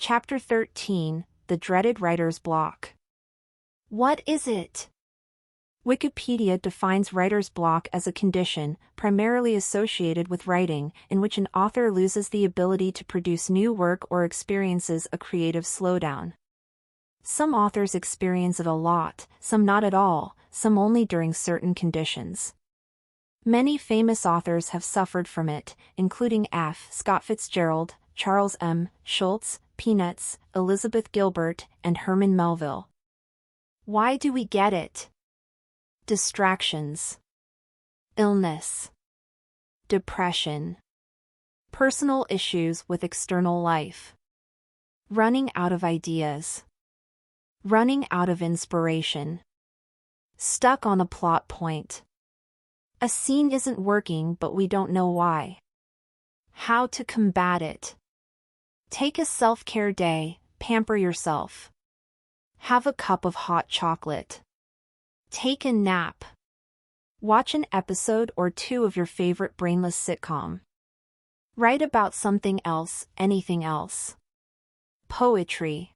Chapter 13, The Dreaded Writer's Block. What is it? Wikipedia defines writer's block as a condition, primarily associated with writing, in which an author loses the ability to produce new work or experiences a creative slowdown. Some authors experience it a lot, some not at all, some only during certain conditions. Many famous authors have suffered from it, including F. Scott Fitzgerald, Charles M. Schulz, Peanuts, Elizabeth Gilbert, and Herman Melville. Why do we get it? Distractions. Illness. Depression. Personal issues with external life. Running out of ideas. Running out of inspiration. Stuck on a plot point. A scene isn't working but we don't know why. How to combat it. Take a self-care day, pamper yourself. Have a cup of hot chocolate. Take a nap. Watch an episode or two of your favorite brainless sitcom. Write about something else, anything else. Poetry.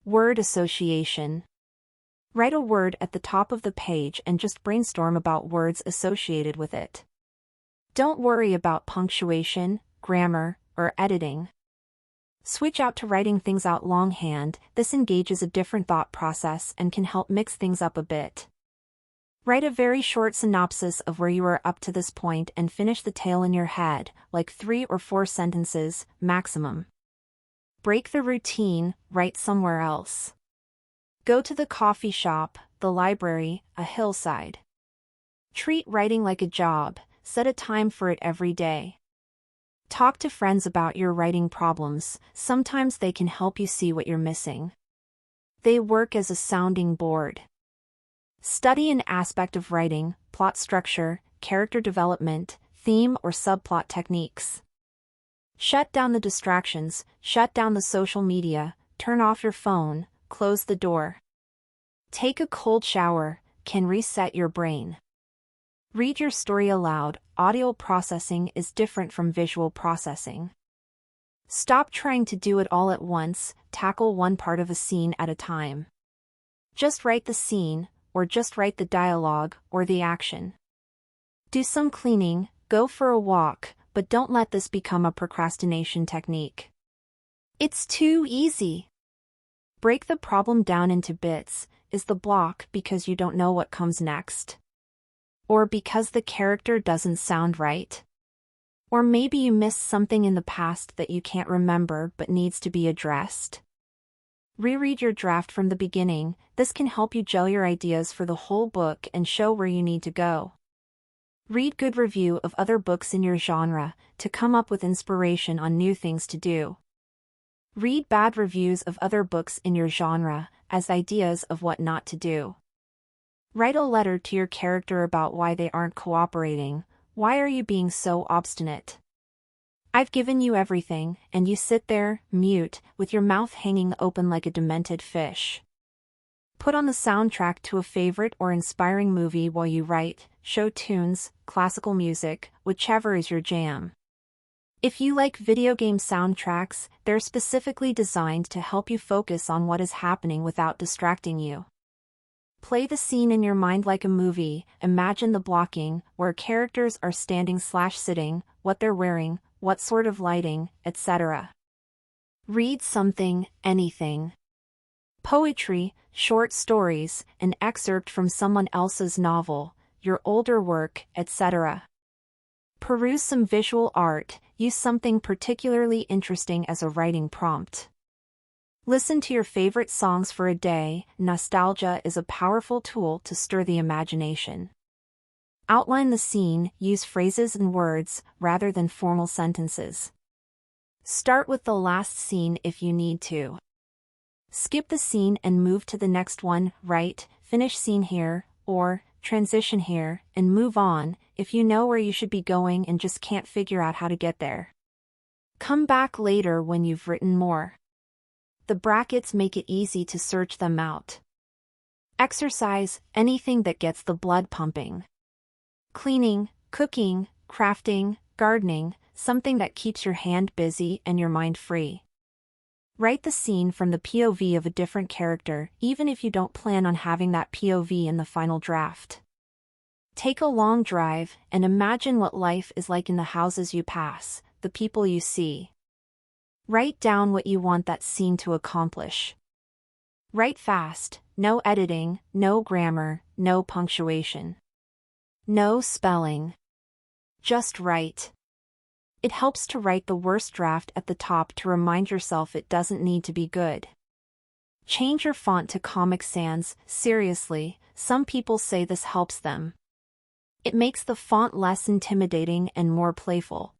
Word association. Write a word at the top of the page and just brainstorm about words associated with it. Don't worry about punctuation, grammar, or editing. Switch out to writing things out longhand. This engages a different thought process and can help mix things up a bit. Write a very short synopsis of where you are up to this point and finish the tale in your head, like 3 or 4 sentences, maximum. Break the routine, write somewhere else. Go to the coffee shop, the library, a hillside. Treat writing like a job, set a time for it every day. Talk to friends about your writing problems, sometimes they can help you see what you're missing. They work as a sounding board. Study an aspect of writing, plot structure, character development, theme or subplot techniques. Shut down the distractions, shut down the social media, turn off your phone, close the door. Take a cold shower, can reset your brain. Read your story aloud. Audio processing is different from visual processing. Stop trying to do it all at once, tackle one part of a scene at a time. Just write the scene, or just write the dialogue, or the action. Do some cleaning, go for a walk, but don't let this become a procrastination technique. It's too easy. Break the problem down into bits. Is the block because you don't know what comes next? Or because the character doesn't sound right? Or maybe you missed something in the past that you can't remember but needs to be addressed? Reread your draft from the beginning. This can help you gel your ideas for the whole book and show where you need to go. Read good review of other books in your genre to come up with inspiration on new things to do. Read bad reviews of other books in your genre as ideas of what not to do. Write a letter to your character about why they aren't cooperating. Why are you being so obstinate? I've given you everything, and you sit there, mute, with your mouth hanging open like a demented fish. Put on the soundtrack to a favorite or inspiring movie while you write, show tunes, classical music, whichever is your jam. If you like video game soundtracks, they're specifically designed to help you focus on what is happening without distracting you. Play the scene in your mind like a movie. Imagine the blocking, where characters are standing/sitting, what they're wearing, what sort of lighting, etc. Read something, anything. Poetry, short stories, an excerpt from someone else's novel, your older work, etc. Peruse some visual art. Use something particularly interesting as a writing prompt. Listen to your favorite songs for a day. Nostalgia is a powerful tool to stir the imagination. Outline the scene. Use phrases and words, rather than formal sentences. Start with the last scene if you need to. Skip the scene and move to the next one. Write, finish scene here, or transition here, and move on, if you know where you should be going and just can't figure out how to get there. Come back later when you've written more. The brackets make it easy to search them out. Exercise, anything that gets the blood pumping. Cleaning, cooking, crafting, gardening, something that keeps your hand busy and your mind free. Write the scene from the POV of a different character, even if you don't plan on having that POV in the final draft. Take a long drive and imagine what life is like in the houses you pass, the people you see. Write down what you want that scene to accomplish. Write fast, no editing, no grammar, no punctuation. No spelling. Just write. It helps to write the worst draft at the top to remind yourself it doesn't need to be good. Change your font to Comic Sans. Seriously, some people say this helps them. It makes the font less intimidating and more playful.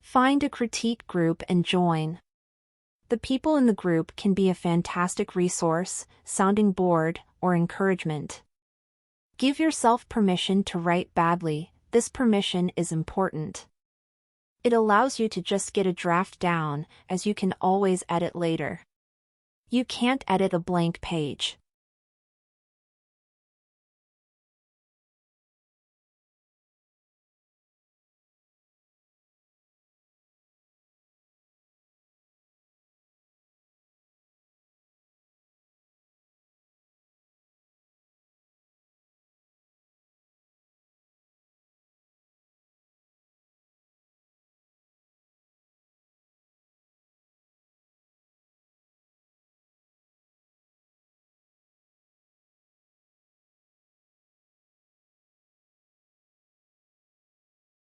Find a critique group and join. The people in the group can be a fantastic resource, sounding board, or encouragement. Give yourself permission to write badly. This permission is important. It allows you to just get a draft down, as you can always edit later. You can't edit a blank page.